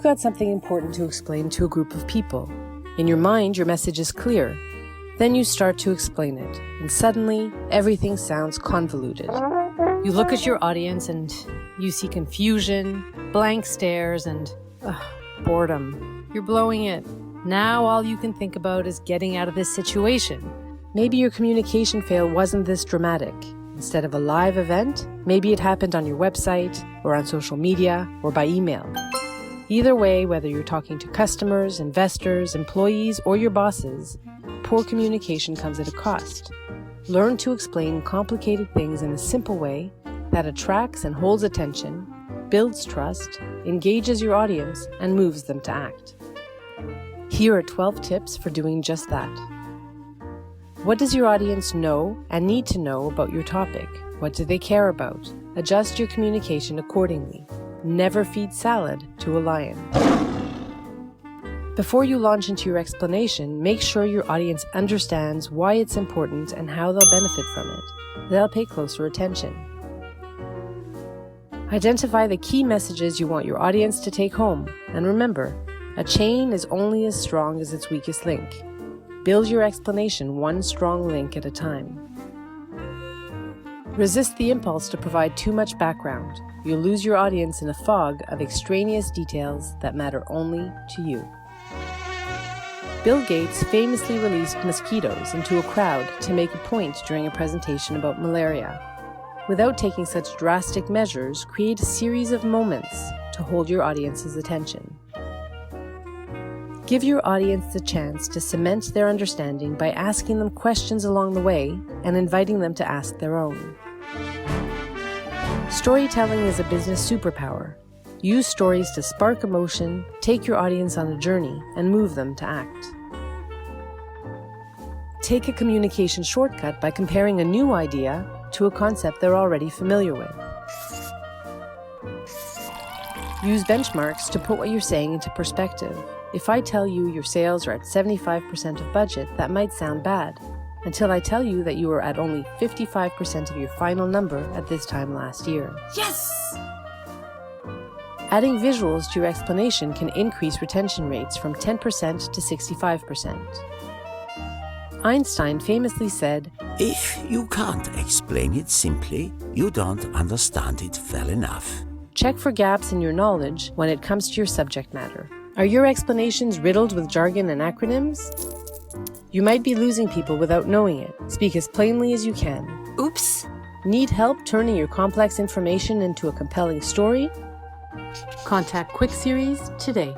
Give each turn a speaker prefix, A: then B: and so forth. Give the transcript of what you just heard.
A: You've got something important to explain to a group of people. In your mind, your message is clear. Then you start to explain it, and suddenly, everything sounds convoluted. You look at your audience and you see confusion, blank stares, and boredom. You're blowing it. Now all you can think about is getting out of this situation. Maybe your communication fail wasn't this dramatic. Instead of a live event, maybe it happened on your website, or on social media, or by email. Either way, whether you're talking to customers, investors, employees, or your bosses, poor communication comes at a cost. Learn to explain complicated things in a simple way that attracts and holds attention, builds trust, engages your audience, and moves them to act. Here are 12 tips for doing just that. What does your audience know and need to know about your topic? What do they care about? Adjust your communication accordingly. Never feed salad to a lion. Before you launch into your explanation, make sure your audience understands why it's important and how they'll benefit from it. They'll pay closer attention. Identify the key messages you want your audience to take home. And remember, a chain is only as strong as its weakest link. Build your explanation one strong link at a time. Resist the impulse to provide too much background. You'll lose your audience in a fog of extraneous details that matter only to you. Bill Gates famously released mosquitoes into a crowd to make a point during a presentation about malaria. Without taking such drastic measures, create a series of moments to hold your audience's attention. Give your audience the chance to cement their understanding by asking them questions along the way and inviting them to ask their own. Storytelling is a business superpower. Use stories to spark emotion, take your audience on a journey, and move them to act. Take a communication shortcut by comparing a new idea to a concept they're already familiar with. Use benchmarks to put what you're saying into perspective. If I tell you your sales are at 75% of budget, that might sound bad, until I tell you that you are at only 55% of your final number at this time last year.
B: Yes!
A: Adding visuals to your explanation can increase retention rates from 10% to 65%. Einstein famously said,
C: "If you can't explain it simply, you don't understand it well enough."
A: Check for gaps in your knowledge when it comes to your subject matter. Are your explanations riddled with jargon and acronyms? You might be losing people without knowing it. Speak as plainly as you can.
B: Oops!
A: Need help turning your complex information into a compelling story? Contact QuickSeries today.